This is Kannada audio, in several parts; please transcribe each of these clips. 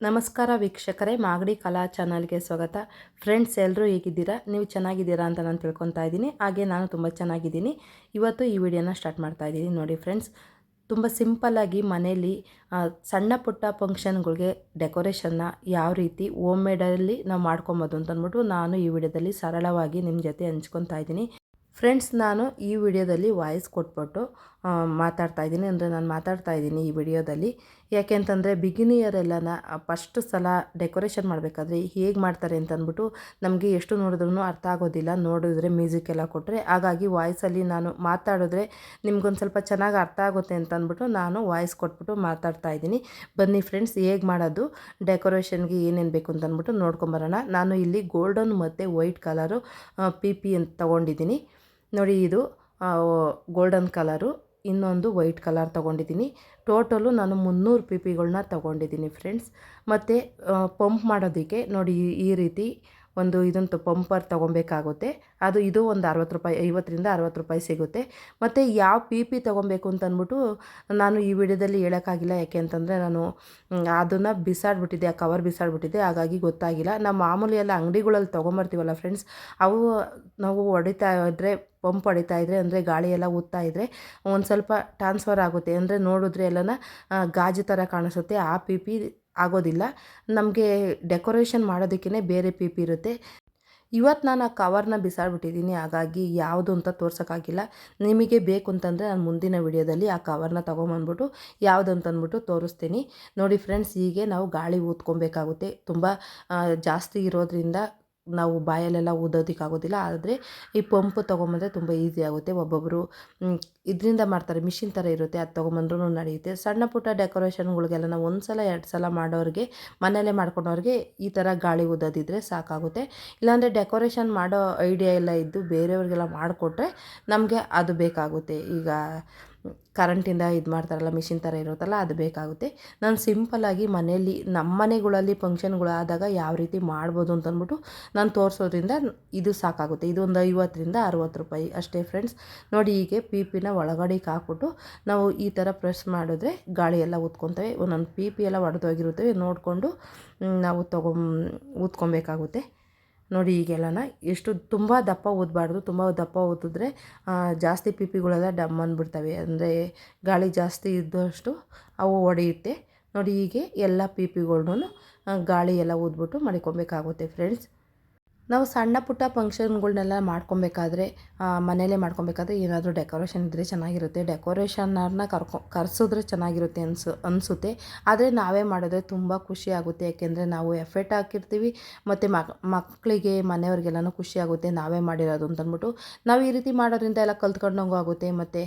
ನಮಸ್ಕಾರ ವೀಕ್ಷಕರೇ, ಮಾಗಡಿ ಕಲಾ ಚಾನಲ್ಗೆ ಸ್ವಾಗತ. ಫ್ರೆಂಡ್ಸ್, ಎಲ್ಲರೂ ಹೇಗಿದ್ದೀರಾ? ನೀವು ಚೆನ್ನಾಗಿದ್ದೀರಾ ಅಂತ ನಾನು ತಿಳ್ಕೊತಾ ಇದ್ದೀನಿ. ಹಾಗೆ ನಾನು ತುಂಬ ಚೆನ್ನಾಗಿದ್ದೀನಿ. ಇವತ್ತು ಈ ವಿಡಿಯೋನ ಸ್ಟಾರ್ಟ್ ಮಾಡ್ತಾ ಇದ್ದೀನಿ. ನೋಡಿ ಫ್ರೆಂಡ್ಸ್, ತುಂಬ ಸಿಂಪಲ್ಲಾಗಿ ಮನೆಯಲ್ಲಿ ಸಣ್ಣ ಪುಟ್ಟ ಫಂಕ್ಷನ್ಗಳಿಗೆ ಡೆಕೋರೇಷನ್ನ ಯಾವ ರೀತಿ ಹೋಮ್ ಮೇಡಲ್ಲಿ ನಾವು ಮಾಡ್ಕೊಬೋದು ಅಂತಂದ್ಬಿಟ್ಟು ನಾನು ಈ ವಿಡಿಯೋದಲ್ಲಿ ಸರಳವಾಗಿ ನಿಮ್ಮ ಜೊತೆ ಹಂಚ್ಕೊತಾ ಇದ್ದೀನಿ. ಫ್ರೆಂಡ್ಸ್, ನಾನು ಈ ವಿಡಿಯೋದಲ್ಲಿ ವಾಯ್ಸ್ ಕೊಟ್ಬಿಟ್ಟು ಮಾತಾಡ್ತಾ ಇದ್ದೀನಿ. ಅಂದರೆ ನಾನು ಮಾತಾಡ್ತಾ ಇದ್ದೀನಿ ಈ ವಿಡಿಯೋದಲ್ಲಿ. ಯಾಕೆ ಅಂತಂದರೆ ಬಿಗಿನಿಯರೆಲ್ಲನ ಫಸ್ಟ್ ಸಲ ಡೆಕೋರೇಷನ್ ಮಾಡಬೇಕಾದ್ರೆ ಹೇಗೆ ಮಾಡ್ತಾರೆ ಅಂತಂದ್ಬಿಟ್ಟು ನಮಗೆ ಎಷ್ಟು ನೋಡಿದ್ರೂ ಅರ್ಥ ಆಗೋದಿಲ್ಲ, ನೋಡಿದ್ರೆ ಮ್ಯೂಸಿಕ್ ಎಲ್ಲ ಕೊಟ್ಟರೆ. ಹಾಗಾಗಿ ವಾಯ್ಸಲ್ಲಿ ನಾನು ಮಾತಾಡಿದ್ರೆ ನಿಮ್ಗೊಂದು ಸ್ವಲ್ಪ ಚೆನ್ನಾಗಿ ಅರ್ಥ ಆಗುತ್ತೆ ಅಂತಂದ್ಬಿಟ್ಟು ನಾನು ವಾಯ್ಸ್ ಕೊಟ್ಬಿಟ್ಟು ಮಾತಾಡ್ತಾ ಇದ್ದೀನಿ. ಬನ್ನಿ ಫ್ರೆಂಡ್ಸ್, ಹೇಗೆ ಮಾಡೋದು, ಡೆಕೋರೇಷನ್ಗೆ ಏನೇನು ಬೇಕು ಅಂತಂದ್ಬಿಟ್ಟು ನೋಡ್ಕೊಂಬರೋಣ. ನಾನು ಇಲ್ಲಿ ಗೋಲ್ಡನ್ ಮತ್ತು ವೈಟ್ ಕಲರು ಪಿ ಅಂತ ತೊಗೊಂಡಿದ್ದೀನಿ. ನೋಡಿ, ಇದು ಗೋಲ್ಡನ್ ಕಲರು, ಇನ್ನೊಂದು ವೈಟ್ ಕಲರ್ ತೊಗೊಂಡಿದ್ದೀನಿ. ಟೋಟಲು ನಾನು 300 ಪಿಪಿಗಳನ್ನ ತೊಗೊಂಡಿದ್ದೀನಿ ಫ್ರೆಂಡ್ಸ್. ಮತ್ತು ಪಂಪ್ ಮಾಡೋದಕ್ಕೆ ನೋಡಿ ಈ ರೀತಿ ಒಂದು ಇದೊಂದು ಪಂಪರ್ ತೊಗೊಬೇಕಾಗುತ್ತೆ. ಇದು ಒಂದು 60 ರೂಪಾಯಿ, 50ರಿಂದ 60 ರೂಪಾಯಿ ಸಿಗುತ್ತೆ. ಮತ್ತು ಯಾವ ಪಿ ತೊಗೊಬೇಕು ಅಂತಂದ್ಬಿಟ್ಟು ನಾನು ಈ ವಿಡಿಯೋದಲ್ಲಿ ಹೇಳೋಕ್ಕಾಗಿಲ್ಲ. ಯಾಕೆ ಅಂತಂದರೆ ನಾನು ಅದನ್ನು ಬಿಸಾಡಿಬಿಟ್ಟಿದ್ದೆ, ಆ ಕವರ್ ಬಿಸಾಡಿಬಿಟ್ಟಿದ್ದೆ. ಹಾಗಾಗಿ ಗೊತ್ತಾಗಿಲ್ಲ. ನಾವು ಮಾಮೂಲಿ ಎಲ್ಲ ಅಂಗಡಿಗಳಲ್ಲಿ ತೊಗೊಂಬರ್ತೀವಲ್ಲ ಫ್ರೆಂಡ್ಸ್, ಅವು ನಾವು ಹೊಡಿತಾ ಇದ್ದರೆ, ಪಂಪ್ ಹೊಡಿತಾ ಇದ್ದರೆ, ಅಂದರೆ ಗಾಳಿ ಎಲ್ಲ ಊದ್ತಾ ಇದ್ದರೆ ಒಂದು ಸ್ವಲ್ಪ ಟ್ರಾನ್ಸ್ಫರ್ ಆಗುತ್ತೆ. ಅಂದರೆ ನೋಡಿದ್ರೆ ಎಲ್ಲನ ಗಾಜು ಥರ ಕಾಣಿಸುತ್ತೆ. ಆ ಪಿ ಆಗೋದಿಲ್ಲ. ನಮಗೆ ಡೆಕೋರೇಷನ್ ಮಾಡೋದಕ್ಕೇ ಬೇರೆ ಪಿ ಇರುತ್ತೆ. ಇವತ್ತು ನಾನು ಆ ಕವರ್ನ ಬಿಸಾಡಿಬಿಟ್ಟಿದ್ದೀನಿ. ಹಾಗಾಗಿ ಯಾವುದು ಅಂತ ತೋರ್ಸೋಕ್ಕಾಗಿಲ್ಲ. ನಿಮಗೆ ಬೇಕು ಅಂತಂದರೆ ನಾನು ಮುಂದಿನ ವಿಡಿಯೋದಲ್ಲಿ ಆ ಕವರ್ನ ತೊಗೊಂಬಂದ್ಬಿಟ್ಟು ಯಾವುದು ಅಂತಂದ್ಬಿಟ್ಟು ತೋರಿಸ್ತೀನಿ. ನೋಡಿ ಫ್ರೆಂಡ್ಸ್, ಹೀಗೆ ನಾವು ಗಾಳಿ ಊದ್ಕೊಬೇಕಾಗುತ್ತೆ. ತುಂಬ ಜಾಸ್ತಿ ಇರೋದ್ರಿಂದ ನಾವು ಬಾಯಲ್ಲೆಲ್ಲ ಊದೋದಕ್ಕಾಗೋದಿಲ್ಲ. ಆದರೆ ಈ ಪಂಪು ತೊಗೊಂಬಂದರೆ ತುಂಬ ಈಸಿ ಆಗುತ್ತೆ. ಒಬ್ಬೊಬ್ಬರು ಇದರಿಂದ ಮಾಡ್ತಾರೆ, ಮಿಷಿನ್ ಥರ ಇರುತ್ತೆ, ಅದು ತೊಗೊಂಬಂದ್ರೂ ನಡೆಯುತ್ತೆ. ಸಣ್ಣ ಪುಟ್ಟ ಡೆಕೋರೇಷನ್ಗಳಿಗೆಲ್ಲ ನಾವು 1 ಸಲ 2 ಸಲ ಮಾಡೋರಿಗೆ, ಮನೆಯಲ್ಲೇ ಮಾಡ್ಕೊಂಡವ್ರಿಗೆ ಈ ಥರ ಗಾಳಿ ಊದೋದಿದ್ರೆ ಸಾಕಾಗುತ್ತೆ. ಇಲ್ಲಾಂದರೆ ಡೆಕೋರೇಷನ್ ಮಾಡೋ ಐಡಿಯಾ ಎಲ್ಲ ಇದ್ದು ಬೇರೆಯವ್ರಿಗೆಲ್ಲ ಮಾಡಿಕೊಟ್ರೆ ನಮಗೆ ಅದು ಬೇಕಾಗುತ್ತೆ. ಈಗ ಕರೆಂಟಿಂದ ಇದು ಮಾಡ್ತಾರಲ್ಲ, ಮಿಷಿನ್ ಥರ ಇರುತ್ತಲ್ಲ, ಅದು ಬೇಕಾಗುತ್ತೆ. ನಾನು ಸಿಂಪಲ್ಲಾಗಿ ಮನೆಯಲ್ಲಿ ನಮ್ಮ ಮನೆಗಳಲ್ಲಿ ಫಂಕ್ಷನ್ಗಳು ಆದಾಗ ಯಾವ ರೀತಿ ಮಾಡ್ಬೋದು ಅಂತಂದ್ಬಿಟ್ಟು ನಾನು ತೋರಿಸೋದ್ರಿಂದ ಇದು ಸಾಕಾಗುತ್ತೆ. ಇದು ಒಂದು 50ರಿಂದ 60 ರೂಪಾಯಿ ಅಷ್ಟೇ ಫ್ರೆಂಡ್ಸ್. ನೋಡಿ, ಹೀಗೆ ಪಿನ ಒಳಗಡೆಗೆ ಹಾಕ್ಬಿಟ್ಟು ನಾವು ಈ ಥರ ಪ್ರೆಸ್ ಮಾಡಿದ್ರೆ ಗಾಳಿ ಎಲ್ಲ ಊದ್ಕೊತವೆ. ಒಂದೊಂದು ಪಿ ಎಲ್ಲ ಒಡೆದೋಗಿರುತ್ತವೆ, ನೋಡಿಕೊಂಡು ನಾವು ಊದ್ಕೊಬೇಕಾಗುತ್ತೆ. ನೋಡಿ, ಈಗೆಲ್ಲನ ಎಷ್ಟು ತುಂಬ ದಪ್ಪ ಊದಬಾರ್ದು. ತುಂಬ ದಪ್ಪ ಊದಿದ್ರೆ ಜಾಸ್ತಿ ಪಿಪಿಗಳೆಲ್ಲ ಡಮ್ ಅಂದ್ಬಿಡ್ತವೆ. ಅಂದರೆ ಗಾಳಿ ಜಾಸ್ತಿ ಇದ್ದಷ್ಟು ಅವು ಒಡೆಯುತ್ತೆ. ನೋಡಿ, ಹೀಗೆ ಎಲ್ಲ ಪಿಪಿಗಳ್ನೂ ಗಾಳಿ ಎಲ್ಲ ಊದ್ಬಿಟ್ಟು ಮಡಿಕೊಬೇಕಾಗುತ್ತೆ ಫ್ರೆಂಡ್ಸ್. ನಾವು ಸಣ್ಣ ಪುಟ್ಟ ಫಂಕ್ಷನ್ಗಳ್ನೆಲ್ಲ ಮಾಡ್ಕೊಬೇಕಾದ್ರೆ, ಮನೆಯಲ್ಲೇ ಮಾಡ್ಕೊಬೇಕಾದ್ರೆ ಏನಾದರೂ ಡೆಕೋರೇಷನ್ ಇದ್ದರೆ ಚೆನ್ನಾಗಿರುತ್ತೆ. ಡೆಕೋರೇಷನವ್ರನ್ನ ಕರೆಸಿದ್ರೆ ಚೆನ್ನಾಗಿರುತ್ತೆ ಅನಿಸುತ್ತೆ. ಆದರೆ ನಾವೇ ಮಾಡಿದ್ರೆ ತುಂಬ ಖುಷಿ ಆಗುತ್ತೆ. ಯಾಕೆಂದರೆ ನಾವು ಎಫೆರ್ಟ್ ಹಾಕಿರ್ತೀವಿ, ಮತ್ತು ಮಕ್ಕಳಿಗೆ, ಮನೆಯವ್ರಿಗೆಲ್ಲನೂ ಖುಷಿ ಆಗುತ್ತೆ ನಾವೇ ಮಾಡಿರೋದು ಅಂತಂದ್ಬಿಟ್ಟು. ನಾವು ಈ ರೀತಿ ಮಾಡೋದ್ರಿಂದ ಎಲ್ಲ ಕಲ್ತ್ಕೊಂಡಂಗೂ ಆಗುತ್ತೆ. ಮತ್ತು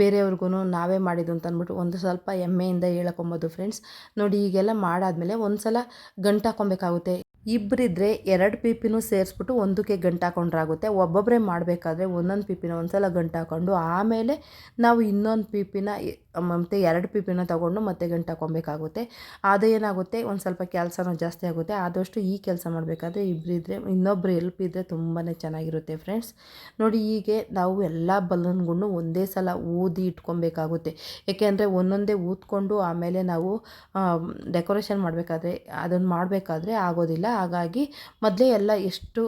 ಬೇರೆಯವ್ರಿಗೂ ನಾವೇ ಮಾಡಿದ್ದು ಅಂತಂದ್ಬಿಟ್ಟು ಒಂದು ಸ್ವಲ್ಪ ಹೆಮ್ಮೆಯಿಂದ ಹೇಳ್ಕೊಬೋದು ಫ್ರೆಂಡ್ಸ್. ನೋಡಿ, ಹೀಗೆಲ್ಲ ಮಾಡಾದಮೇಲೆ ಒಂದು ಸಲ ಗಂಟು ಹಾಕ್ಕೊಬೇಕಾಗುತ್ತೆ. ಇಬ್ಬರಿದ್ರೆ 2 ಪಿಪಿನೂ ಸೇರಿಸ್ಬಿಟ್ಟು ಒಂದಕ್ಕೆ ಗಂಟು ಹಾಕೊಂಡ್ರಾಗುತ್ತೆ. ಒಬ್ಬೊಬ್ಬರೇ ಮಾಡಬೇಕಾದ್ರೆ ಒಂದೊಂದು ಪಿಪಿನ ಒಂದು ಸಲ ಗಂಟು ಹಾಕ್ಕೊಂಡು ಆಮೇಲೆ ನಾವು ಇನ್ನೊಂದು ಪಿಪಿನ ಮತ್ತು 2 ಪಿಪಿನ ತೊಗೊಂಡು ಮತ್ತೆ ಗಂಟು ಹಾಕ್ಕೊಬೇಕಾಗುತ್ತೆ. ಅದು ಏನಾಗುತ್ತೆ, ಒಂದು ಸ್ವಲ್ಪ ಕೆಲಸನೂ ಜಾಸ್ತಿ ಆಗುತ್ತೆ. ಆದಷ್ಟು ಈ ಕೆಲಸ ಮಾಡಬೇಕಾದ್ರೆ ಇಬ್ಬರಿದ್ರೆ, ಇನ್ನೊಬ್ಬರು ಹೆಲ್ಪ್ ಇದ್ದರೆ ತುಂಬಾ ಚೆನ್ನಾಗಿರುತ್ತೆ ಫ್ರೆಂಡ್ಸ್. ನೋಡಿ, ಹೀಗೆ ನಾವು ಎಲ್ಲ ಬಲೂನ್ಗಳನ್ನು ಒಂದೇ ಸಲ ಊದಿ ಇಟ್ಕೊಬೇಕಾಗುತ್ತೆ. ಏಕೆಂದರೆ ಒಂದೊಂದೇ ಊದ್ಕೊಂಡು ಆಮೇಲೆ ನಾವು ಡೆಕೋರೇಷನ್ ಮಾಡಬೇಕಾದ್ರೆ ಆಗೋದಿಲ್ಲ. ಹಾಗಾಗಿ ಮೊದಲೇ ಎಲ್ಲ ಎಷ್ಟು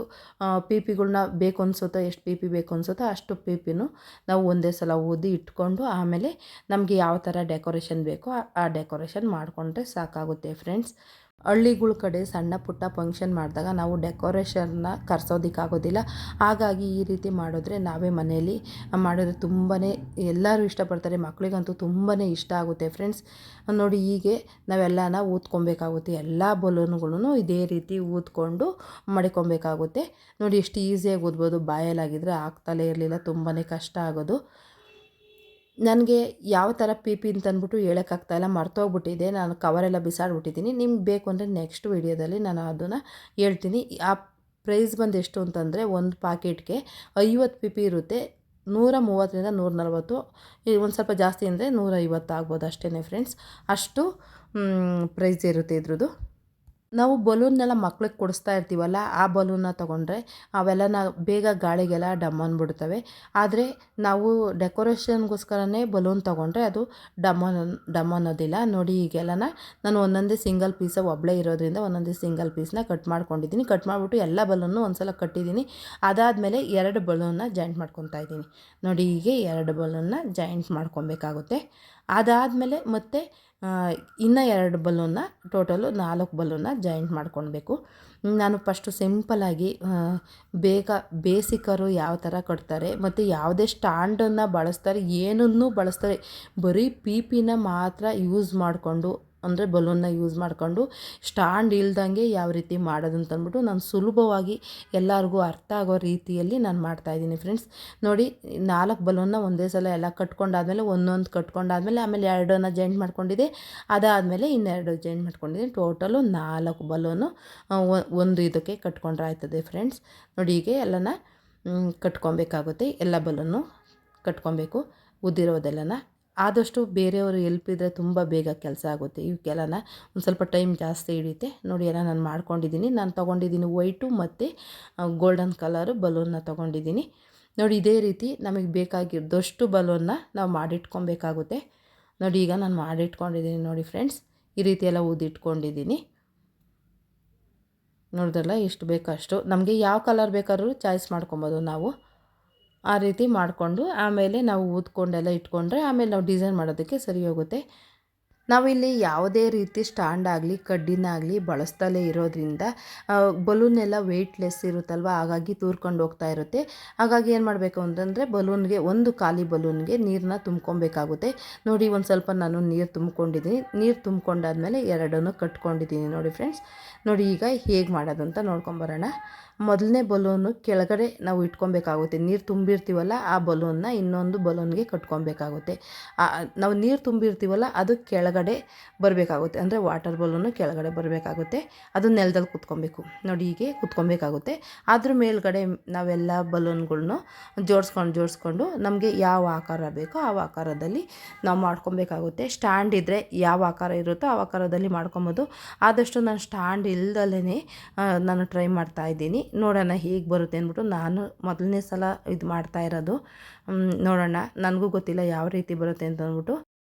ಪಿಪಿಗಳ್ನ ಬೇಕು ಅನಿಸುತ್ತೋ, ಎಷ್ಟು ಪಿಪಿ ಬೇಕು ಅನಿಸುತ್ತೋ ಅಷ್ಟು ಪಿಪಿನೂ ನಾವು ಒಂದೇ ಸಲ ಊದಿ ಇಟ್ಕೊಂಡು ಆಮೇಲೆ ನಮಗೆ ಯಾವ ಥರ ಡೆಕೋರೇಷನ್ ಬೇಕೋ ಆ ಡೆಕೋರೇಷನ್ ಮಾಡಿಕೊಂಡ್ರೆ ಸಾಕಾಗುತ್ತೆ ಫ್ರೆಂಡ್ಸ್. ಹಳ್ಳಿಗಳ ಕಡೆ ಸಣ್ಣ ಪುಟ್ಟ ಫಂಕ್ಷನ್ ಮಾಡಿದಾಗ ನಾವು ಡೆಕೋರೇಷನ್ನ ಕರೆಸೋದಕ್ಕಾಗೋದಿಲ್ಲ. ಹಾಗಾಗಿ ಈ ರೀತಿ ಮಾಡಿದ್ರೆ ನಾವೇ ಮನೆಯಲ್ಲಿ ಮಾಡಿದ್ರೆ ತುಂಬಾ ಎಲ್ಲರೂ ಇಷ್ಟಪಡ್ತಾರೆ. ಮಕ್ಕಳಿಗಂತೂ ತುಂಬಾ ಇಷ್ಟ ಆಗುತ್ತೆ ಫ್ರೆಂಡ್ಸ್. ನೋಡಿ, ಹೀಗೆ ನಾವೆಲ್ಲನ ಊದ್ಕೊಬೇಕಾಗುತ್ತೆ. ಎಲ್ಲ ಬಲೂನ್ಗಳೂ ಇದೇ ರೀತಿ ಊದ್ಕೊಂಡು ಮಡಿಕೊಬೇಕಾಗುತ್ತೆ. ನೋಡಿ, ಎಷ್ಟು ಈಸಿಯಾಗಿ ಊದ್ಬೋದು. ಬಾಯಲ್ಲಾಗಿದ್ದರೆ ಆಗ್ತಲೇ ಇರಲಿಲ್ಲ, ತುಂಬಾ ಕಷ್ಟ ಆಗೋದು. ನನಗೆ ಯಾವ ಥರ ಪಿ ಅಂತಂದ್ಬಿಟ್ಟು ಹೇಳೋಕ್ಕಾಗ್ತಾಯಿಲ್ಲ, ಮರ್ತೋಗ್ಬಿಟ್ಟಿದೆ. ನಾನು ಕವರೆಲ್ಲ ಬಿಸಾಡಿಬಿಟ್ಟಿದ್ದೀನಿ. ನಿಮ್ಗೆ ಬೇಕು ಅಂದರೆ ನೆಕ್ಸ್ಟ್ ವಿಡಿಯೋದಲ್ಲಿ ನಾನು ಅದನ್ನು ಹೇಳ್ತೀನಿ. ಆ ಪ್ರೈಸ್ ಬಂದು ಎಷ್ಟು ಅಂತಂದರೆ, ಒಂದು ಪ್ಯಾಕೆಟ್ಗೆ 50 ಪಿಪಿ ಇರುತ್ತೆ. 130ರಿಂದ 140, ಒಂದು ಸ್ವಲ್ಪ ಜಾಸ್ತಿ ಅಂದರೆ 150 ಆಗ್ಬೋದು ಅಷ್ಟೇ ಫ್ರೆಂಡ್ಸ್. ಅಷ್ಟು ಪ್ರೈಸ್ ಇರುತ್ತೆ ಇದ್ರದ್ದು. ನಾವು ಬಲೂನ್ನೆಲ್ಲ ಮಕ್ಳಿಗೆ ಕೊಡಿಸ್ತಾ ಇರ್ತೀವಲ್ಲ, ಆ ಬಲೂನ್ನ ತೊಗೊಂಡ್ರೆ ಅವೆಲ್ಲ ಬೇಗ ಗಾಳಿಗೆಲ್ಲ ಡಮ್ ಅಂದ್ಬಿಡ್ತವೆ. ಆದರೆ ನಾವು ಡೆಕೋರೇಷನ್ಗೋಸ್ಕರನೇ ಬಲೂನ್ ತೊಗೊಂಡ್ರೆ ಅದು ಡಮ್ ಅನ್ನೋದಿಲ್ಲ. ನೋಡಿ ಈಗೆಲ್ಲನ ನಾನು ಒಂದೊಂದೇ ಸಿಂಗಲ್ ಪೀಸ ಒಬ್ಬಳೇ ಇರೋದ್ರಿಂದ ಒಂದೊಂದೇ ಸಿಂಗಲ್ ಪೀಸ್ನ ಕಟ್ ಮಾಡ್ಕೊಂಡಿದ್ದೀನಿ. ಕಟ್ ಮಾಡಿಬಿಟ್ಟು ಎಲ್ಲ ಬಲೂನ್ನು ಒಂದು ಸಲ ಕಟ್ಟಿದ್ದೀನಿ. ಅದಾದಮೇಲೆ 2 ಬಲೂನ್ನ ಜಾಯಿಂಟ್ ಮಾಡ್ಕೊತಾ ಇದ್ದೀನಿ. ನೋಡಿ ಹೀಗೆ 2 ಬಲೂನ್ನ ಜಾಯಿಂಟ್ ಮಾಡ್ಕೊಬೇಕಾಗುತ್ತೆ. ಅದಾದಮೇಲೆ ಮತ್ತೆ ಇನ್ನೂ 2 ಬಲೂನ್ನ ಟೋಟಲು 4 ಬಲೂನ್ನ ಜಾಯಿಂಟ್ ಮಾಡ್ಕೊಳ್ಬೇಕು. ನಾನು ಫಸ್ಟು ಸಿಂಪಲ್ಲಾಗಿ ಬೇಗ ಬೇಸಿಕರು ಯಾವ ಥರ ಕಟ್ತಾರೆ ಮತ್ತು ಯಾವುದೇ ಸ್ಟ್ಯಾಂಡನ್ನು ಬಳಸ್ತಾರೆ, ಏನನ್ನೂ ಬಳಸ್ತಾರೆ, ಬರೀ ಪಿನ ಮಾತ್ರ ಯೂಸ್ ಮಾಡಿಕೊಂಡು, ಅಂದರೆ ಬಲೂನ್ನ ಯೂಸ್ ಮಾಡಿಕೊಂಡು ಸ್ಟ್ಯಾಂಡ್ ಇಲ್ದಂಗೆ ಯಾವ ರೀತಿ ಮಾಡೋದು ಅಂತಂದ್ಬಿಟ್ಟು ನಾನು ಸುಲಭವಾಗಿ ಎಲ್ಲರಿಗೂ ಅರ್ಥ ಆಗೋ ರೀತಿಯಲ್ಲಿ ನಾನು ಮಾಡ್ತಾಯಿದ್ದೀನಿ ಫ್ರೆಂಡ್ಸ್. ನೋಡಿ 4 ಬಲೂನ್ನ ಒಂದೇ ಸಲ ಎಲ್ಲ ಕಟ್ಕೊಂಡಾದ್ಮೇಲೆ ಒಂದೊಂದು ಕಟ್ಕೊಂಡಾದ್ಮೇಲೆ ಆಮೇಲೆ 2 ಜಾಯಿಂಟ್ ಮಾಡ್ಕೊಂಡಿದ್ದೆ. ಅದಾದಮೇಲೆ ಇನ್ನೆರಡು ಜಾಯಿಂಟ್ ಮಾಡ್ಕೊಂಡಿದ್ದೀನಿ. ಟೋಟಲು 4 ಬಲೂನು ಒಂದು ಇದಕ್ಕೆ ಕಟ್ಕೊಂಡ್ರೆ ಆಯ್ತದೆ ಫ್ರೆಂಡ್ಸ್. ನೋಡಿ ಹೀಗೆ ಎಲ್ಲನ ಕಟ್ಕೊಬೇಕಾಗುತ್ತೆ. ಎಲ್ಲ ಬಲೂನು ಕಟ್ಕೊಬೇಕು, ಉದ್ದಿರೋದೆಲ್ಲನ. ಆದಷ್ಟು ಬೇರೆಯವರು ಎಲ್ಪ್ ಇದ್ದರೆ ತುಂಬ ಬೇಗ ಕೆಲಸ ಆಗುತ್ತೆ. ಇವಕ್ಕೆಲ್ಲನ ಒಂದು ಸ್ವಲ್ಪ ಟೈಮ್ ಜಾಸ್ತಿ ಹಿಡಿಯುತ್ತೆ. ನೋಡಿ ಎಲ್ಲ ನಾನು ಮಾಡ್ಕೊಂಡಿದ್ದೀನಿ. ನಾನು ತೊಗೊಂಡಿದ್ದೀನಿ ವೈಟು ಮತ್ತು ಗೋಲ್ಡನ್ ಕಲರು ಬಲೂನ್ನ ತೊಗೊಂಡಿದ್ದೀನಿ. ನೋಡಿ ಇದೇ ರೀತಿ ನಮಗೆ ಬೇಕಾಗಿದ್ದಷ್ಟು ಬಲೂನ್ನ ನಾವು ಮಾಡಿಟ್ಕೊಬೇಕಾಗುತ್ತೆ. ನೋಡಿ ಈಗ ನಾನು ಮಾಡಿಟ್ಕೊಂಡಿದ್ದೀನಿ ನೋಡಿ ಫ್ರೆಂಡ್ಸ್. ಈ ರೀತಿ ಎಲ್ಲ ಊದಿಟ್ಕೊಂಡಿದ್ದೀನಿ. ನೋಡಿದ್ರಲ್ಲ, ಎಷ್ಟು ಬೇಕೋ ಅಷ್ಟು ನಮಗೆ ಯಾವ ಕಲರ್ ಬೇಕಾದ್ರೂ ಚಾಯ್ಸ್ ಮಾಡ್ಕೊಬೋದು ನಾವು. ಆ ರೀತಿ ಮಾಡಿಕೊಂಡು ಆಮೇಲೆ ನಾವು ಊದ್ಕೊಂಡೆಲ್ಲ ಇಟ್ಕೊಂಡ್ರೆ ಆಮೇಲೆ ನಾವು ಡಿಸೈನ್ ಮಾಡೋದಕ್ಕೆ ಸರಿ ಹೋಗುತ್ತೆ. ನಾವಿಲ್ಲಿ ಯಾವುದೇ ರೀತಿ ಸ್ಟ್ಯಾಂಡ್ ಆಗಲಿ ಕಡ್ಡಿನಾಗಲಿ ಬಳಸ್ತಲೇ ಇರೋದ್ರಿಂದ ಬಲೂನೆಲ್ಲ ವೆಯ್ಟ್ಲೆಸ್ ಇರುತ್ತಲ್ವ, ಹಾಗಾಗಿ ತೂರ್ಕೊಂಡು ಹೋಗ್ತಾ ಇರುತ್ತೆ. ಹಾಗಾಗಿ ಏನು ಮಾಡಬೇಕು ಅಂತಂದರೆ ಬಲೂನ್ಗೆ, ಒಂದು ಖಾಲಿ ಬಲೂನ್ಗೆ ನೀರನ್ನ ತುಂಬ್ಕೊಬೇಕಾಗುತ್ತೆ. ನೋಡಿ ಒಂದು ಸ್ವಲ್ಪ ನಾನು ನೀರು ತುಂಬ್ಕೊಂಡಿದ್ದೀನಿ. ನೀರು ತುಂಬ್ಕೊಂಡಾದ್ಮೇಲೆ 2 ಕಟ್ಕೊಂಡಿದ್ದೀನಿ ನೋಡಿ ಫ್ರೆಂಡ್ಸ್. ನೋಡಿ ಈಗ ಹೇಗೆ ಮಾಡೋದು ಅಂತ ನೋಡ್ಕೊಂಬರೋಣ. ಮೊದಲನೇ ಬಲೂನು ಕೆಳಗಡೆ ನಾವು ಇಟ್ಕೊಬೇಕಾಗುತ್ತೆ. ನೀರು ತುಂಬಿರ್ತೀವಲ್ಲ ಆ ಬಲೂನ್ನ ಇನ್ನೊಂದು ಬಲೂನ್ಗೆ ಕಟ್ಕೊಬೇಕಾಗುತ್ತೆ. ನಾವು ನೀರು ತುಂಬಿರ್ತೀವಲ್ಲ ಅದು ಕೆಳಗಡೆ ಬರಬೇಕಾಗುತ್ತೆ, ಅಂದರೆ ವಾಟರ್ ಬಲೂನು ಕೆಳಗಡೆ ಬರಬೇಕಾಗುತ್ತೆ. ಅದು ನೆಲದಲ್ಲಿ ಕುತ್ಕೊಬೇಕು. ನೋಡಿ ಹೀಗೆ ಕುತ್ಕೊಬೇಕಾಗುತ್ತೆ. ಅದ್ರ ಮೇಲ್ಗಡೆ ನಾವೆಲ್ಲ ಬಲೂನ್ಗಳ್ನು ಜೋಡಿಸ್ಕೊಂಡು ನಮಗೆ ಯಾವ ಆಕಾರ ಬೇಕೋ ಆ ಆಕಾರದಲ್ಲಿ ನಾವು ಮಾಡ್ಕೊಬೇಕಾಗುತ್ತೆ. ಸ್ಟ್ಯಾಂಡ್ ಇದ್ದರೆ ಯಾವ ಆಕಾರ ಇರುತ್ತೋ ಆ ಆಕಾರದಲ್ಲಿ ಮಾಡ್ಕೊಬೋದು. ಆದಷ್ಟು ನಾನು ಸ್ಟ್ಯಾಂಡ್ ಇಲ್ದಲೇ ನಾನು ಟ್ರೈ ಮಾಡ್ತಾಯಿದ್ದೀನಿ. ನೋಡೋಣ ಹೇಗೆ ಬರುತ್ತೆ ಅಂದ್ಬಿಟ್ಟು ನಾನು ಮೊದಲನೇ ಸಲ ಇದು ಮಾಡ್ತಾ ಇರೋದು. ನೋಡೋಣ, ನನಗೂ ಗೊತ್ತಿಲ್ಲ ಯಾವ ರೀತಿ ಬರುತ್ತೆ ಅಂತ ಅಂದ್ಬಿಟ್ಟು.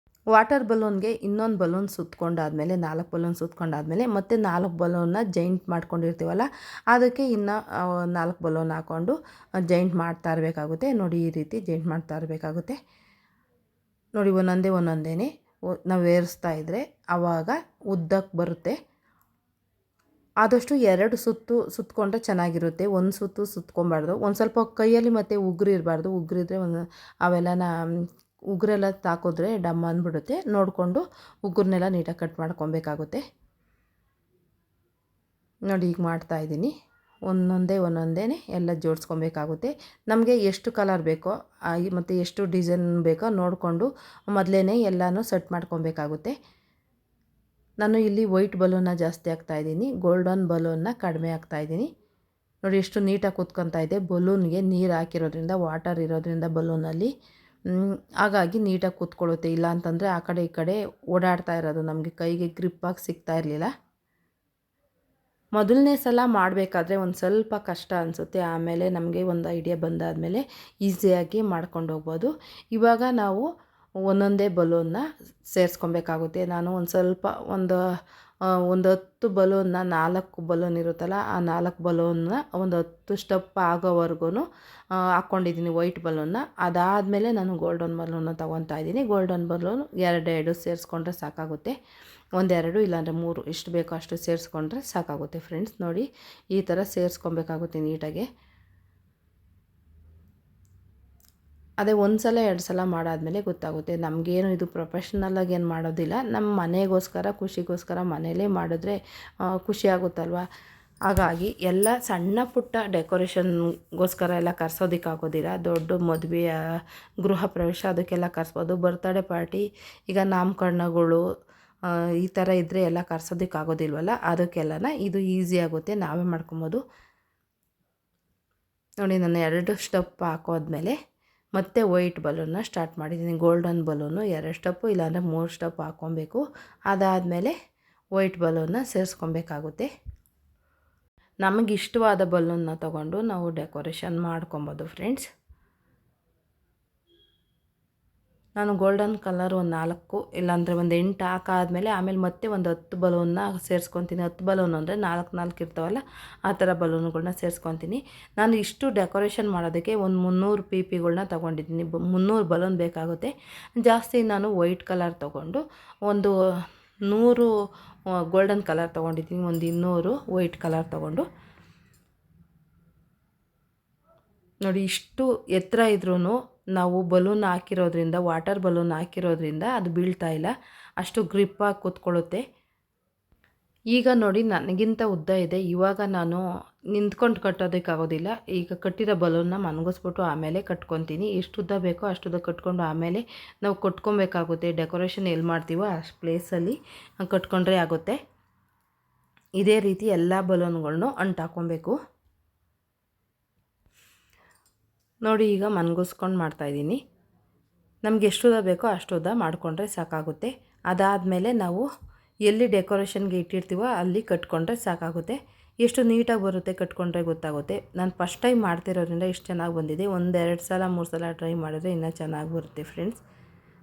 ವಾಟರ್ ಬಲೂನ್ಗೆ ಇನ್ನೊಂದು ಬಲೂನ್ ಸುತ್ಕೊಂಡಾದ್ಮೇಲೆ 4 ಬಲೂನ್ ಸುತ್ಕೊಂಡಾದ್ಮೇಲೆ ಮತ್ತೆ 4 ಬಲೂನ್ನ ಜಾಯಿಂಟ್ ಮಾಡ್ಕೊಂಡಿರ್ತೀವಲ್ಲ ಅದಕ್ಕೆ ಇನ್ನು 4 ಬಲೂನ್ ಹಾಕ್ಕೊಂಡು ಜಾಯಿಂಟ್ ಮಾಡ್ತಾ ಇರಬೇಕಾಗುತ್ತೆ. ನೋಡಿ ಈ ರೀತಿ ಜಾಯಿಂಟ್ ಮಾಡ್ತಾ ಇರಬೇಕಾಗುತ್ತೆ. ನೋಡಿ ಒಂದೊಂದೇ ನಾವು ಏರಿಸ್ತಾ ಇದ್ದರೆ ಆವಾಗ ಉದ್ದಕ್ಕೆ ಬರುತ್ತೆ. ಆದಷ್ಟು 2 ಸುತ್ತಕೊಂಡ್ರೆ ಚೆನ್ನಾಗಿರುತ್ತೆ. ಒಂದು ಸುತ್ತು ಸುತ್ಕೊಬಾರ್ದು. ಒಂದು ಸ್ವಲ್ಪ ಕೈಯಲ್ಲಿ ಮತ್ತು ಉಗುರು ಇರಬಾರ್ದು. ಉಗುರಿದ್ರೆ ಅವೆಲ್ಲನ ಉಗುರೆಲ್ಲ ತಾಕಿದ್ರೆ ಡಮ್ ಅಂದ್ಬಿಡುತ್ತೆ. ನೋಡಿಕೊಂಡು ಉಗುರನ್ನೆಲ್ಲ ನೀಟಾಗಿ ಕಟ್ ಮಾಡ್ಕೊಬೇಕಾಗುತ್ತೆ. ನೋಡಿ ಈಗ ಮಾಡ್ತಾಯಿದ್ದೀನಿ. ಒಂದೊಂದೇ ಎಲ್ಲ ಜೋಡಿಸ್ಕೊಬೇಕಾಗುತ್ತೆ. ನಮಗೆ ಎಷ್ಟು ಕಲರ್ ಬೇಕೋ ಮತ್ತು ಎಷ್ಟು ಡಿಸೈನ್ ಬೇಕೋ ನೋಡಿಕೊಂಡು ಮೊದಲೇ ಎಲ್ಲನೂ ಸೆಟ್ ಮಾಡ್ಕೊಬೇಕಾಗುತ್ತೆ. ನಾನು ಇಲ್ಲಿ ವೈಟ್ ಬಲೂನ್ನ ಜಾಸ್ತಿ ಹಾಕ್ತಾಯಿದ್ದೀನಿ, ಗೋಲ್ಡನ್ ಬಲೂನ್ನ ಕಡಿಮೆ ಹಾಕ್ತಾಯಿದ್ದೀನಿ. ನೋಡಿ ಎಷ್ಟು ನೀಟಾಗಿ ಕೂತ್ಕೊತಾ ಇದೆ. ಬಲೂನ್ಗೆ ನೀರು ಹಾಕಿರೋದ್ರಿಂದ, ವಾಟರ್ ಇರೋದ್ರಿಂದ ಬಲೂನಲ್ಲಿ ಹಾಗಾಗಿ ನೀಟಾಗಿ ಕೂತ್ಕೊಳ್ಳುತ್ತೆ. ಇಲ್ಲ ಅಂತಂದರೆ ಆ ಕಡೆ ಈ ಕಡೆ ಓಡಾಡ್ತಾ ಇರೋದು ನಮಗೆ ಕೈಗೆ ಗ್ರಿಪ್ಪಾಗಿ ಸಿಗ್ತಾ ಇರಲಿಲ್ಲ. ಮೊದಲನೇ ಸಲ ಮಾಡಬೇಕಾದ್ರೆ ಒಂದು ಸ್ವಲ್ಪ ಕಷ್ಟ ಅನಿಸುತ್ತೆ. ಆಮೇಲೆ ನಮಗೆ ಒಂದು ಐಡಿಯಾ ಬಂದಾದಮೇಲೆ ಈಸಿಯಾಗಿ ಮಾಡ್ಕೊಂಡು ಹೋಗ್ಬೋದು. ಇವಾಗ ನಾವು ಒಂದೊಂದೇ ಬಲೂನ್ನ ಸೇರಿಸ್ಕೊಬೇಕಾಗುತ್ತೆ. ನಾನು ಒಂದು ಸ್ವಲ್ಪ ಒಂದು 10 ಬಲೂನ್ನ, 4 ಬಲೂನ್ ಇರುತ್ತಲ್ಲ ಆ 4 ಬಲೂನ್ನ ಒಂದು 10 ಸ್ಟೆಪ್ ಆಗೋವರೆಗೂ ಹಾಕ್ಕೊಂಡಿದ್ದೀನಿ ವೈಟ್ ಬಲೂನ್ನ. ಅದಾದಮೇಲೆ ನಾನು ಗೋಲ್ಡನ್ ಬಲೂನ್ನ ತೊಗೊತಾ ಇದ್ದೀನಿ. ಗೋಲ್ಡನ್ ಬಲೂನ್ 2 ಸೇರಿಸ್ಕೊಂಡ್ರೆ ಸಾಕಾಗುತ್ತೆ. 1-2 ಇಲ್ಲಾಂದರೆ 3 ಎಷ್ಟು ಬೇಕೋ ಅಷ್ಟು ಸೇರಿಸ್ಕೊಂಡ್ರೆ ಸಾಕಾಗುತ್ತೆ ಫ್ರೆಂಡ್ಸ್. ನೋಡಿ ಈ ಥರ ಸೇರಿಸ್ಕೊಬೇಕಾಗುತ್ತೆ ನೀಟಾಗಿ. ಅದೇ 1 ಸಲ 2 ಸಲ ಮಾಡಾದಮೇಲೆ ಗೊತ್ತಾಗುತ್ತೆ. ನಮಗೇನು ಇದು ಪ್ರೊಫೆಷ್ನಲ್ಲಾಗಿ ಏನು ಮಾಡೋದಿಲ್ಲ, ನಮ್ಮ ಮನೆಗೋಸ್ಕರ ಖುಷಿಗೋಸ್ಕರ ಮನೇಲೇ ಮಾಡಿದ್ರೆ ಖುಷಿಯಾಗುತ್ತಲ್ವ. ಹಾಗಾಗಿ ಎಲ್ಲ ಸಣ್ಣ ಪುಟ್ಟ ಡೆಕೋರೇಷನ್ಗೋಸ್ಕರ ಎಲ್ಲ ಕರ್ಸೋದಕ್ಕಾಗೋದಿಲ್ಲ. ದೊಡ್ಡ ಮದುವೆಯ ಗೃಹ ಪ್ರವೇಶ ಅದಕ್ಕೆಲ್ಲ ಕರ್ಸ್ಬೋದು. ಬರ್ತ್ಡೇ ಪಾರ್ಟಿ, ಈಗ ನಾಮಕರಣಗಳು ಈ ಥರ ಇದ್ದರೆ ಎಲ್ಲ ಕರ್ಸೋದಕ್ಕಾಗೋದಿಲ್ವಲ್ಲ, ಅದಕ್ಕೆಲ್ಲನ ಇದು ಈಸಿ ಆಗುತ್ತೆ, ನಾವೇ ಮಾಡ್ಕೊಬೋದು. ನೋಡಿ ನಾನು 2 ಸ್ಟೆಪ್ ಹಾಕೋದ್ಮೇಲೆ ಮತ್ತು ವೈಟ್ ಬಲೂನ್ನ ಸ್ಟಾರ್ಟ್ ಮಾಡಿದ್ದೀನಿ. ಗೋಲ್ಡನ್ ಬಲೂನು 2 ಸ್ಟೆಪ್ಪು ಇಲ್ಲಾಂದರೆ 3 ಸ್ಟೆಪ್ ಹಾಕ್ಕೊಬೇಕು. ಅದಾದಮೇಲೆ ವೈಟ್ ಬಲೂನ್ನ ಸೇರಿಸ್ಕೊಬೇಕಾಗುತ್ತೆ. ನಮಗಿಷ್ಟವಾದ ಬಲೂನ್ನ ತೊಗೊಂಡು ನಾವು ಡೆಕೋರೇಷನ್ ಮಾಡ್ಕೊಬೋದು ಫ್ರೆಂಡ್ಸ್. ನಾನು ಗೋಲ್ಡನ್ ಕಲರ್ ಒಂದು 4 ಇಲ್ಲಾಂದರೆ ಒಂದು 8 ಹಾಕಾದ್ಮೇಲೆ ಆಮೇಲೆ ಮತ್ತೆ ಒಂದು 10 ಬಲೂನ್ನ ಸೇರಿಸ್ಕೊತೀನಿ. 10 ಬಲೂನ್ ಅಂದರೆ 4 ಇರ್ತಾವಲ್ಲ, ಆ ಥರ ಬಲೂನ್ಗಳನ್ನ ಸೇರಿಸ್ಕೊತೀನಿ. ನಾನು ಇಷ್ಟು ಡೆಕೋರೇಷನ್ ಮಾಡೋದಕ್ಕೆ ಒಂದು 300 ಪಿ ಪಿಗಳನ್ನ ತೊಗೊಂಡಿದ್ದೀನಿ. 300 ಬಲೂನ್ ಬೇಕಾಗುತ್ತೆ. ಜಾಸ್ತಿ ನಾನು ವೈಟ್ ಕಲರ್ ತೊಗೊಂಡು ಒಂದು 100 ಗೋಲ್ಡನ್ ಕಲರ್ ತೊಗೊಂಡಿದ್ದೀನಿ, ಒಂದು 200 ವೈಟ್ ಕಲರ್ ತೊಗೊಂಡು. ನೋಡಿ, ಇಷ್ಟು ಎತ್ತರ ಇದ್ರೂ ನಾವು ಬಲೂನ್ ಹಾಕಿರೋದ್ರಿಂದ, ವಾಟರ್ ಬಲೂನ್ ಹಾಕಿರೋದ್ರಿಂದ ಅದು ಬೀಳ್ತಾ ಇಲ್ಲ, ಅಷ್ಟು ಗ್ರಿಪ್ಪಾಗಿ ಕೂತ್ಕೊಳ್ಳುತ್ತೆ. ಈಗ ನೋಡಿ, ನನಗಿಂತ ಉದ್ದ ಇದೆ. ಇವಾಗ ನಾನು ನಿಂತ್ಕೊಂಡು ಕಟ್ಟೋದಕ್ಕಾಗೋದಿಲ್ಲ. ಈಗ ಕಟ್ಟಿರೋ ಬಲೂನ್ನ ಮನಗಿಸ್ಬಿಟ್ಟು ಆಮೇಲೆ ಕಟ್ಕೊತೀನಿ. ಎಷ್ಟು ಉದ್ದ ಬೇಕೋ ಅಷ್ಟು ಉದ್ದ ಕಟ್ಕೊಂಡು ಆಮೇಲೆ ನಾವು ಕಟ್ಕೊಬೇಕಾಗುತ್ತೆ. ಡೆಕೋರೇಷನ್ ಎಲ್ಲಿ ಮಾಡ್ತೀವೋ ಅಷ್ಟು ಪ್ಲೇಸಲ್ಲಿ ಕಟ್ಕೊಂಡ್ರೆ ಆಗುತ್ತೆ. ಇದೇ ರೀತಿ ಎಲ್ಲ ಬಲೂನ್ಗಳನ್ನೂ ಅಂಟಾಕೊಬೇಕು. ನೋಡಿ, ಈಗ ಮನಗಿಸ್ಕೊಂಡು ಮಾಡ್ತಾಯಿದ್ದೀನಿ. ನಮಗೆ ಎಷ್ಟು ಉದ್ದ ಬೇಕೋ ಅಷ್ಟು ಉದ್ದ ಮಾಡಿಕೊಂಡ್ರೆ ಸಾಕಾಗುತ್ತೆ. ಅದಾದಮೇಲೆ ನಾವು ಎಲ್ಲಿ ಡೆಕೋರೇಷನ್ಗೆ ಇಟ್ಟಿರ್ತೀವೋ ಅಲ್ಲಿ ಕಟ್ಕೊಂಡ್ರೆ ಸಾಕಾಗುತ್ತೆ. ಎಷ್ಟು ನೀಟಾಗಿ ಬರುತ್ತೆ ಕಟ್ಕೊಂಡ್ರೆ ಗೊತ್ತಾಗುತ್ತೆ. ನಾನು ಫಸ್ಟ್ ಟೈಮ್ ಮಾಡ್ತಿರೋದ್ರಿಂದ ಇಷ್ಟು ಚೆನ್ನಾಗಿ ಬಂದಿದೆ. 1-2 ಸಲ 3 ಸಲ ಟ್ರೈ ಮಾಡಿದ್ರೆ ಇನ್ನೂ ಚೆನ್ನಾಗಿ ಬರುತ್ತೆ ಫ್ರೆಂಡ್ಸ್.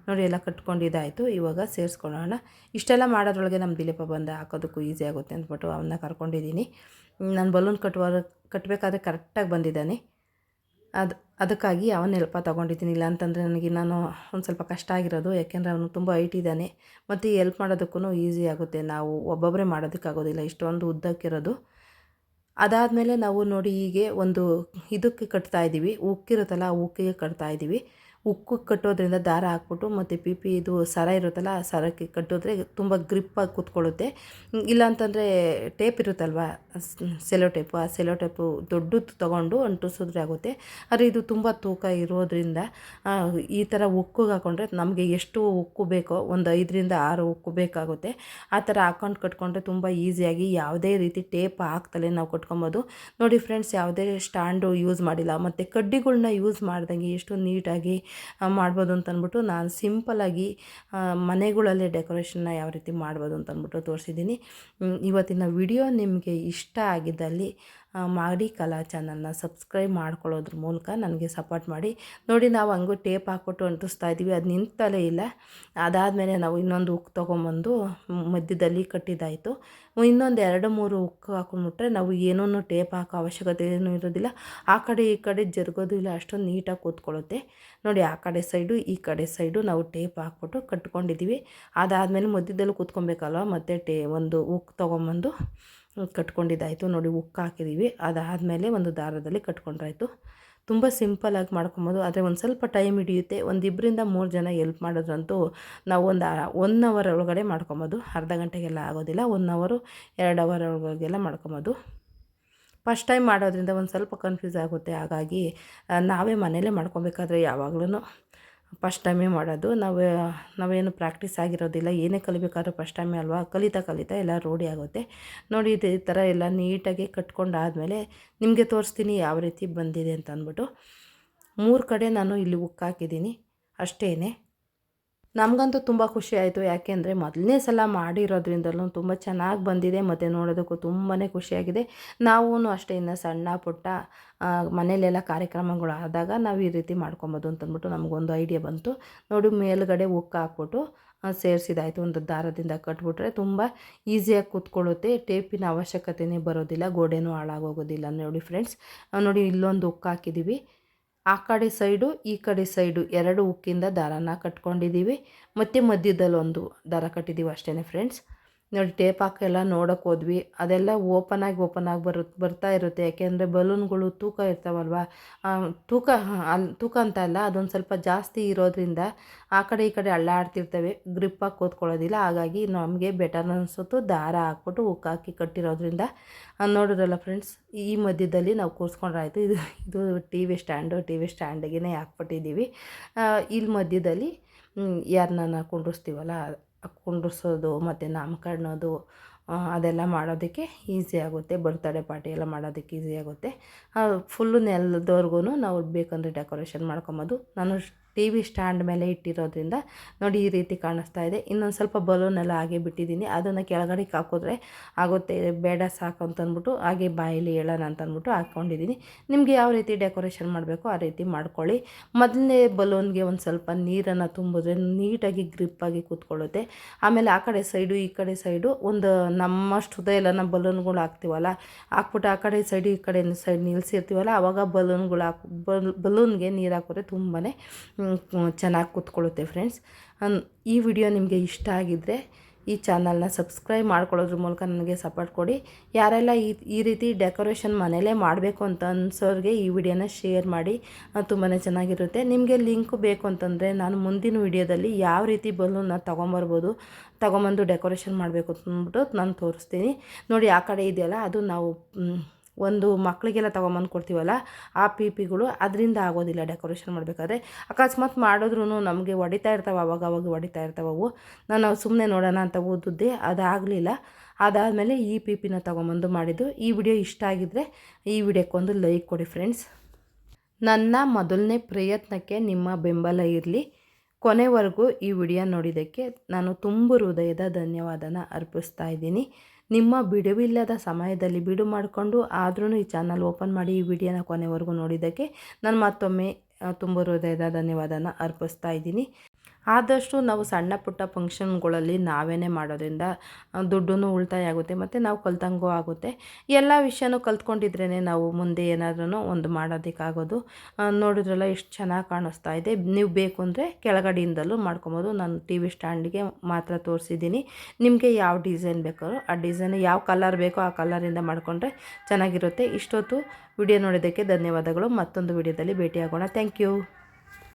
ನೋಡಿ, ಎಲ್ಲ ಕಟ್ಕೊಂಡಿದ್ದಾಯಿತು. ಇವಾಗ ಸೇರಿಸ್ಕೊಳ್ಳೋಣ. ಇಷ್ಟೆಲ್ಲ ಮಾಡೋದ್ರೊಳಗೆ ನಮ್ಮ ದಿಲೀಪ ಬಂದು ಹಾಕೋದಕ್ಕೂ ಈಸಿ ಆಗುತ್ತೆ ಅಂದ್ಬಿಟ್ಟು ಅವನ್ನ ಕರ್ಕೊಂಡಿದ್ದೀನಿ. ನಾನು ಬಲೂನ್ ಕಟ್ಟಬೇಕಾದ್ರೆ ಕರೆಕ್ಟಾಗಿ ಬಂದಿದ್ದಾನೆ. ಅದಕ್ಕಾಗಿ ಅವನ ಹೆಲ್ಪ ತೊಗೊಂಡಿದ್ದೀನಿ. ಇಲ್ಲ ಅಂತಂದರೆ ನನಗೆ ನಾನು ಒಂದು ಸ್ವಲ್ಪ ಕಷ್ಟ ಆಗಿರೋದು, ಯಾಕೆಂದರೆ ಅವನು ತುಂಬ ಹೈಟ್ ಇದ್ದಾನೆ ಮತ್ತು ಹೆಲ್ಪ್ ಮಾಡೋದಕ್ಕೂ ಈಸಿ ಆಗುತ್ತೆ. ನಾವು ಒಬ್ಬೊಬ್ಬರೇ ಮಾಡೋದಕ್ಕಾಗೋದಿಲ್ಲ, ಇಷ್ಟೊಂದು ಉದ್ದಕ್ಕಿರೋದು. ಅದಾದಮೇಲೆ ನಾವು ನೋಡಿ, ಹೀಗೆ ಒಂದು ಇದಕ್ಕೆ ಕಟ್ತಾಯಿದ್ದೀವಿ, ಉಕ್ಕಿರುತ್ತಲ್ಲ, ಆ ಉಕ್ಕಿಗೆ ಕಟ್ತಾಯಿದ್ದೀವಿ. ಉಕ್ಕು ಕಟ್ಟೋದ್ರಿಂದ ದಾರ ಹಾಕ್ಬಿಟ್ಟು ಮತ್ತು ಪಿ ಇದು ಸರ ಇರುತ್ತಲ್ಲ, ಆ ಸರಕ್ಕೆ ಕಟ್ಟಿದ್ರೆ ತುಂಬ ಗ್ರಿಪ್ಪಾಗಿ ಕೂತ್ಕೊಳ್ಳುತ್ತೆ. ಇಲ್ಲಾಂತಂದರೆ ಟೇಪ್ ಇರುತ್ತಲ್ವ, ಸೆಲೋ ಟೇಪು, ಆ ಸೆಲೋ ಟೇಪು ದೊಡ್ಡದು ತೊಗೊಂಡು ಅಂಟಿಸಿದ್ರೆ ಆಗುತ್ತೆ. ಆದರೆ ಇದು ತುಂಬ ತೂಕ ಇರೋದ್ರಿಂದ ಈ ಥರ ಉಕ್ಕಿಗೆ ಹಾಕ್ಕೊಂಡ್ರೆ ನಮಗೆ ಎಷ್ಟು ಉಕ್ಕು ಬೇಕೋ ಒಂದು 5-6 ಉಕ್ಕು ಬೇಕಾಗುತ್ತೆ. ಆ ಥರ ಹಾಕ್ಕೊಂಡು ಕಟ್ಕೊಂಡ್ರೆ ತುಂಬ ಈಸಿಯಾಗಿ ಯಾವುದೇ ರೀತಿ ಟೇಪ್ ಹಾಕ್ತಲೇ ನಾವು ಕಟ್ಕೊಬೋದು. ನೋಡಿ ಫ್ರೆಂಡ್ಸ್, ಯಾವುದೇ ಸ್ಟ್ಯಾಂಡು ಯೂಸ್ ಮಾಡಿಲ್ಲ ಮತ್ತು ಕಡ್ಡಿಗಳ್ನ ಯೂಸ್ ಮಾಡ್ದಂಗೆ ಎಷ್ಟು ನೀಟಾಗಿ ಮಾಡ್ಬೋದು ಅಂತಂದ್ಬಿಟ್ಟು ನಾನು ಸಿಂಪಲ್ಲಾಗಿ ಮನೆಗಳಲ್ಲೇ ಡೆಕೋರೇಷನ್ನ ಯಾವ ರೀತಿ ಮಾಡ್ಬೋದು ಅಂತಂದ್ಬಿಟ್ಟು ತೋರಿಸಿದ್ದೀನಿ. ಇವತ್ತಿನ ವಿಡಿಯೋ ನಿಮಗೆ ಇಷ್ಟ ಆಗಿದ್ದಲ್ಲಿ ಮಾಡಿ ಕಲಾ ಚಾನಲ್ನ ಸಬ್ಸ್ಕ್ರೈಬ್ ಮಾಡ್ಕೊಳ್ಳೋದ್ರ ಮೂಲಕ ನನಗೆ ಸಪೋರ್ಟ್ ಮಾಡಿ. ನೋಡಿ, ನಾವು ಹಂಗೂ ಟೇಪ್ ಹಾಕ್ಬಿಟ್ಟು ಅಂಟಿಸ್ತಾ ಇದ್ದೀವಿ, ಅದು ನಿಂತಲೇ ಇಲ್ಲ. ಅದಾದಮೇಲೆ ನಾವು ಇನ್ನೊಂದು ಉಕ್ಕು ತೊಗೊಂಬಂದು ಮಧ್ಯದಲ್ಲಿ ಕಟ್ಟಿದ್ದಾಯಿತು. ಇನ್ನೊಂದು 2-3 ಉಕ್ಕು ಹಾಕೊಂಡ್ಬಿಟ್ರೆ ನಾವು ಏನೂ ಟೇಪ್ ಹಾಕೋ ಅವಶ್ಯಕತೆ ಏನೂ ಇರೋದಿಲ್ಲ. ಆ ಕಡೆ ಈ ಕಡೆ ಜರುಗೋದು ಇಲ್ಲ, ಅಷ್ಟೊಂದು ನೀಟಾಗಿ ಕೂತ್ಕೊಳ್ಳುತ್ತೆ. ನೋಡಿ, ಆ ಕಡೆ ಸೈಡು ಈ ಕಡೆ ಸೈಡು ನಾವು ಟೇಪ್ ಹಾಕ್ಬಿಟ್ಟು ಕಟ್ಕೊಂಡಿದ್ದೀವಿ. ಅದಾದಮೇಲೆ ಮಧ್ಯದಲ್ಲಿ ಕೂತ್ಕೊಬೇಕಲ್ವ, ಮತ್ತು ಒಂದು ಉಕ್ಕು ತೊಗೊಂಬಂದು ಕಟ್ಕೊಂಡಿದ್ದಾಯಿತು. ನೋಡಿ, ಉಕ್ಕು ಹಾಕಿದ್ದೀವಿ. ಅದಾದಮೇಲೆ ಒಂದು ದಾರದಲ್ಲಿ ಕಟ್ಕೊಂಡ್ರಾಯ್ತು. ತುಂಬ ಸಿಂಪಲ್ಲಾಗಿ ಮಾಡ್ಕೊಬೋದು. ಆದರೆ ಒಂದು ಸ್ವಲ್ಪ ಟೈಮ್ ಹಿಡಿಯುತ್ತೆ. 1-3 ಜನ ಹೆಲ್ಪ್ ಮಾಡೋದ್ರಂತೂ ನಾವು ಒಂದು 1 ಅವರ್ ಒಳಗಡೆ ಮಾಡ್ಕೊಬೋದು. ಅರ್ಧ ಗಂಟೆಗೆಲ್ಲ ಆಗೋದಿಲ್ಲ, 1 ಅವರು 2 ಅವರ್ ಒಳಗೆಲ್ಲ ಮಾಡ್ಕೊಬೋದು. ಫಸ್ಟ್ ಟೈಮ್ ಮಾಡೋದ್ರಿಂದ ಒಂದು ಸ್ವಲ್ಪ ಕನ್ಫ್ಯೂಸ್ ಆಗುತ್ತೆ. ಹಾಗಾಗಿ ನಾವೇ ಮನೇಲೇ ಮಾಡ್ಕೊಬೇಕಾದ್ರೆ ಯಾವಾಗ್ಲೂ ಫಸ್ಟ್ ಟೈಮೇ ಮಾಡೋದು. ನಾವೇನು ಪ್ರಾಕ್ಟೀಸ್ ಆಗಿರೋದಿಲ್ಲ. ಏನೇ ಕಲಿಬೇಕಾದ್ರೂ ಫಸ್ಟ್ ಟೈಮೇ ಅಲ್ವಾ, ಕಲಿತಾ ಎಲ್ಲ ರೂಢಿ ಆಗುತ್ತೆ. ನೋಡಿ, ಈ ಥರ ಎಲ್ಲ ನೀಟಾಗಿ ಕಟ್ಕೊಂಡಾದಮೇಲೆ ನಿಮಗೆ ತೋರಿಸ್ತೀನಿ ಯಾವ ರೀತಿ ಬಂದಿದೆ ಅಂತ ಅಂದ್ಬಿಟ್ಟು. 3 ಕಡೆ ನಾನು ಇಲ್ಲಿ ಉಕ್ಕು ಹಾಕಿದ್ದೀನಿ ಅಷ್ಟೇ. ನಮಗಂತೂ ತುಂಬ ಖುಷಿ ಆಯಿತು, ಯಾಕೆಂದರೆ ಮೊದಲನೇ ಸಲ ಮಾಡಿರೋದ್ರಿಂದಲೂ ತುಂಬ ಚೆನ್ನಾಗಿ ಬಂದಿದೆ ಮತ್ತು ನೋಡೋದಕ್ಕೂ ತುಂಬಾ ಖುಷಿಯಾಗಿದೆ. ನಾವೂ ಅಷ್ಟೇ ಇನ್ನು ಸಣ್ಣ ಪುಟ್ಟ ಮನೆಯಲ್ಲೆಲ್ಲ ಕಾರ್ಯಕ್ರಮಗಳು ಆದಾಗ ನಾವು ಈ ರೀತಿ ಮಾಡ್ಕೊಬೋದು ಅಂತಂದ್ಬಿಟ್ಟು ನಮಗೊಂದು ಐಡಿಯಾ ಬಂತು. ನೋಡಿ, ಮೇಲುಗಡೆ ಉಕ್ಕು ಹಾಕ್ಬಿಟ್ಟು ಸೇರಿಸಿದಾಯಿತು. ಒಂದು ದಾರದಿಂದ ಕಟ್ಬಿಟ್ರೆ ತುಂಬ ಈಸಿಯಾಗಿ ಕೂತ್ಕೊಳ್ಳುತ್ತೆ. ಟೇಪಿನ ಅವಶ್ಯಕತೆಯೇ ಬರೋದಿಲ್ಲ, ಗೋಡೆನೂ ಹಾಳಾಗೋಗೋದಿಲ್ಲ. ನೋಡಿ ಫ್ರೆಂಡ್ಸ್, ನೋಡಿ ಇಲ್ಲೊಂದು ಉಕ್ಕು ಹಾಕಿದ್ದೀವಿ. ಆ ಕಡೆ ಸೈಡು ಈ ಕಡೆ ಸೈಡು 2 ಉಕ್ಕಿಂದ ದಾರನ ಕಟ್ಕೊಂಡಿದ್ದೀವಿ. ಮತ್ತು ಮಧ್ಯದಲ್ಲಿ ಒಂದು ದಾರ ಕಟ್ಟಿದ್ದೀವಿ ಅಷ್ಟೇ ಫ್ರೆಂಡ್ಸ್. ನೋಡಿ, ಟೇಪ್ ಹಾಕೆಲ್ಲ ನೋಡೋಕೆ ಹೋದ್ವಿ, ಅದೆಲ್ಲ ಓಪನ್ ಆಗಿ ಬರ್ತಾ ಇರುತ್ತೆ. ಯಾಕೆಂದರೆ ಬಲೂನ್ಗಳು ತೂಕ ಇರ್ತಾವಲ್ವ, ತೂಕ ಅಂತ ಅಲ್ಲ, ಅದೊಂದು ಸ್ವಲ್ಪ ಜಾಸ್ತಿ ಇರೋದ್ರಿಂದ ಆ ಕಡೆ ಈ ಕಡೆ ಅಳ್ಳಾಡ್ತಿರ್ತವೆ, ಗ್ರಿಪ್ಪಾಗಿ ಕೂತ್ಕೊಳ್ಳೋದಿಲ್ಲ. ಹಾಗಾಗಿ ನಮಗೆ ಬೆಟರ್ ಅನಿಸುತ್ತು ದಾರ ಹಾಕ್ಬಿಟ್ಟು ಉಕ್ಕು ಹಾಕಿ ಕಟ್ಟಿರೋದ್ರಿಂದ. ನೋಡಿದ್ರಲ್ಲ ಫ್ರೆಂಡ್ಸ್, ಈ ಮಧ್ಯದಲ್ಲಿ ನಾವು ಕೂರಿಸ್ಕೊಂಡ್ರಾಯ್ತು. ಇದು ಟಿ ವಿ ಸ್ಟ್ಯಾಂಡಿಗೆ ಹಾಕ್ಬಿಟ್ಟಿದ್ದೀವಿ. ಇಲ್ಲಿ ಮಧ್ಯದಲ್ಲಿ ಯಾರನ್ನ ಕುಂಡ್ರಿಸ್ತೀವಲ್ಲ, ಕುಂಡ್ರಿಸೋದು ಮತ್ತು ನಾಮಕರಣದ್ದು ಅದೆಲ್ಲ ಮಾಡೋದಕ್ಕೆ ಈಸಿ ಆಗುತ್ತೆ. ಬರ್ತ್ಡೇ ಪಾರ್ಟಿ ಎಲ್ಲ ಮಾಡೋದಕ್ಕೆ ಈಸಿ ಆಗುತ್ತೆ. ಫುಲ್ಲು ನೆಲದವರೆಗೂ ನಾವು ಬೇಕಂದರೆ ಡೆಕೋರೇಷನ್ ಮಾಡ್ಕೊಬೋದು. ನಾನು ಟಿ ವಿ ಸ್ಟ್ಯಾಂಡ್ ಮೇಲೆ ಇಟ್ಟಿರೋದ್ರಿಂದ ನೋಡಿ ಈ ರೀತಿ ಕಾಣಿಸ್ತಾ ಇದೆ. ಇನ್ನೊಂದು ಸ್ವಲ್ಪ ಬಲೂನೆಲ್ಲ ಹಾಗೆ ಬಿಟ್ಟಿದ್ದೀನಿ, ಅದನ್ನು ಕೆಳಗಡೆಗೆ ಹಾಕಿದ್ರೆ ಆಗುತ್ತೆ, ಬೇಡ ಸಾಕು ಅಂತಂದ್ಬಿಟ್ಟು ಹಾಗೆ ಬಾಯಲ್ಲಿ ಹೇಳೋಣ ಅಂತಂದ್ಬಿಟ್ಟು ಹಾಕ್ಕೊಂಡಿದ್ದೀನಿ. ನಿಮಗೆ ಯಾವ ರೀತಿ ಡೆಕೋರೇಷನ್ ಮಾಡಬೇಕು ಆ ರೀತಿ ಮಾಡ್ಕೊಳ್ಳಿ. ಮೊದಲನೇ ಬಲೂನ್ಗೆ ಒಂದು ಸ್ವಲ್ಪ ನೀರನ್ನು ತುಂಬಿದ್ರೆ ನೀಟಾಗಿ ಗ್ರಿಪ್ಪಾಗಿ ಕೂತ್ಕೊಳ್ಳುತ್ತೆ. ಆಮೇಲೆ ಆ ಕಡೆ ಸೈಡು ಈ ಕಡೆ ಸೈಡು ಒಂದು ನಮ್ಮಷ್ಟು ಹೃದಯ ಎಲ್ಲ ನಮ್ಮ ಬಲೂನ್ಗಳು ಹಾಕ್ತೀವಲ್ಲ, ಹಾಕ್ಬಿಟ್ಟು ಆ ಕಡೆ ಸೈಡು ಈ ಕಡೆ ಸೈಡ್ ನಿಲ್ಲಿಸಿರ್ತೀವಲ್ಲ, ಆವಾಗ ಬಲೂನ್ಗಳು ಬಲೂನ್ಗೆ ನೀರು ಹಾಕಿದ್ರೆ ತುಂಬಾ ಚೆನ್ನಾಗಿ ಕೂತ್ಕೊಳ್ಳುತ್ತೆ ಫ್ರೆಂಡ್ಸ್. ಈ ವಿಡಿಯೋ ನಿಮಗೆ ಇಷ್ಟ ಆಗಿದ್ದರೆ ಈ ಚಾನಲ್ನ ಸಬ್ಸ್ಕ್ರೈಬ್ ಮಾಡ್ಕೊಳ್ಳೋದ್ರ ಮೂಲಕ ನನಗೆ ಸಪೋರ್ಟ್ ಕೊಡಿ. ಯಾರೆಲ್ಲ ಈ ರೀತಿ ಡೆಕೋರೇಷನ್ ಮನೇಲೇ ಮಾಡಬೇಕು ಅಂತ ಅನ್ಸೋರಿಗೆ ಈ ವಿಡಿಯೋನ ಶೇರ್ ಮಾಡಿ, ತುಂಬಾ ಚೆನ್ನಾಗಿರುತ್ತೆ. ನಿಮಗೆ ಲಿಂಕ್ ಬೇಕು ಅಂತಂದರೆ ನಾನು ಮುಂದಿನ ವಿಡಿಯೋದಲ್ಲಿ ಯಾವ ರೀತಿ ಬಲೂನ್ನ ತೊಗೊಂಬಂದು ಡೆಕೋರೇಷನ್ ಮಾಡಬೇಕು ಅಂದ್ಬಿಟ್ಟು ನಾನು ತೋರಿಸ್ತೀನಿ. ನೋಡಿ ಆ ಕಡೆ ಇದೆಯಲ್ಲ, ಅದು ನಾವು ಒಂದು ಮಕ್ಕಳಿಗೆಲ್ಲ ತೊಗೊಂಬಂದು ಕೊಡ್ತೀವಲ್ಲ ಆ ಪಿಗಳು, ಅದರಿಂದ ಆಗೋದಿಲ್ಲ ಡೆಕೋರೇಷನ್ ಮಾಡಬೇಕಾದ್ರೆ. ಅಕಸ್ಮಾತ್ ಮಾಡಿದ್ರೂ ನಮಗೆ ಹೊಡಿತಾ ಇರ್ತಾವೆ, ಅವಾಗ ಹೊಡಿತಾ ಇರ್ತಾವೆ ಅವು. ನಾನು ಸುಮ್ಮನೆ ನೋಡೋಣ ಅಂತ ಓದಿದ್ದೆ, ಅದಾಗಲಿಲ್ಲ. ಅದಾದಮೇಲೆ ಈ ಪಿನ ತೊಗೊಂಬಂದು ಮಾಡಿದ್ದು. ಈ ವಿಡಿಯೋ ಇಷ್ಟ ಆಗಿದ್ದರೆ ಈ ವಿಡಿಯೋಕ್ಕೊಂದು ಲೈಕ್ ಕೊಡಿ ಫ್ರೆಂಡ್ಸ್. ನನ್ನ ಮೊದಲನೇ ಪ್ರಯತ್ನಕ್ಕೆ ನಿಮ್ಮ ಬೆಂಬಲ ಇರಲಿ. ಕೊನೆವರೆಗೂ ಈ ವಿಡಿಯೋ ನೋಡಿದ್ದಕ್ಕೆ ನಾನು ತುಂಬ ಹೃದಯದ ಧನ್ಯವಾದನ ಅರ್ಪಿಸ್ತಾ ಇದ್ದೀನಿ. ನಿಮ್ಮ ಬಿಡುವಿಲ್ಲದ ಸಮಯದಲ್ಲಿ ಬಿಡು ಮಾಡಿಕೊಂಡು ಆದ್ರೂ ಈ ಚಾನಲ್ ಓಪನ್ ಮಾಡಿ ಈ ವಿಡಿಯೋನ ಕೊನೆವರೆಗೂ ನೋಡಿದ್ದಕ್ಕೆ ನಾನು ಮತ್ತೊಮ್ಮೆ ತುಂಬ ಹೃದಯದ ಧನ್ಯವಾದನ ಅರ್ಪಿಸ್ತಾ ಇದ್ದೀನಿ. ಆದಷ್ಟು ನಾವು ಸಣ್ಣ ಪುಟ್ಟ ಫಂಕ್ಷನ್ಗಳಲ್ಲಿ ನಾವೇ ಮಾಡೋದ್ರಿಂದ ದುಡ್ಡು ಉಳಿತಾಯ ಆಗುತ್ತೆ, ಮತ್ತು ನಾವು ಕಲ್ತಂಗೂ ಆಗುತ್ತೆ. ಎಲ್ಲ ವಿಷಯನೂ ಕಲ್ತ್ಕೊಂಡಿದ್ರೇ ನಾವು ಮುಂದೆ ಏನಾದ್ರೂ ಒಂದು ಮಾಡೋದಕ್ಕಾಗೋದು. ನೋಡಿದ್ರಲ್ಲ ಎಷ್ಟು ಚೆನ್ನಾಗಿ ಕಾಣಿಸ್ತಾ ಇದೆ. ನೀವು ಬೇಕು ಅಂದರೆ ಕೆಳಗಡೆಯಿಂದಲೂ ಮಾಡ್ಕೊಬೋದು. ನಾನು ಟಿ ವಿ ಸ್ಟ್ಯಾಂಡಿಗೆ ಮಾತ್ರ ತೋರಿಸಿದ್ದೀನಿ. ನಿಮಗೆ ಯಾವ ಡಿಸೈನ್ ಬೇಕಾದ್ರೂ ಆ ಡಿಸೈನ್, ಯಾವ ಕಲರ್ ಬೇಕೋ ಆ ಕಲರಿಂದ ಮಾಡಿಕೊಂಡ್ರೆ ಚೆನ್ನಾಗಿರುತ್ತೆ. ಇಷ್ಟೊತ್ತು ವಿಡಿಯೋ ನೋಡೋದಕ್ಕೆ ಧನ್ಯವಾದಗಳು. ಮತ್ತೊಂದು ವಿಡಿಯೋದಲ್ಲಿ ಭೇಟಿಯಾಗೋಣ. Thank you.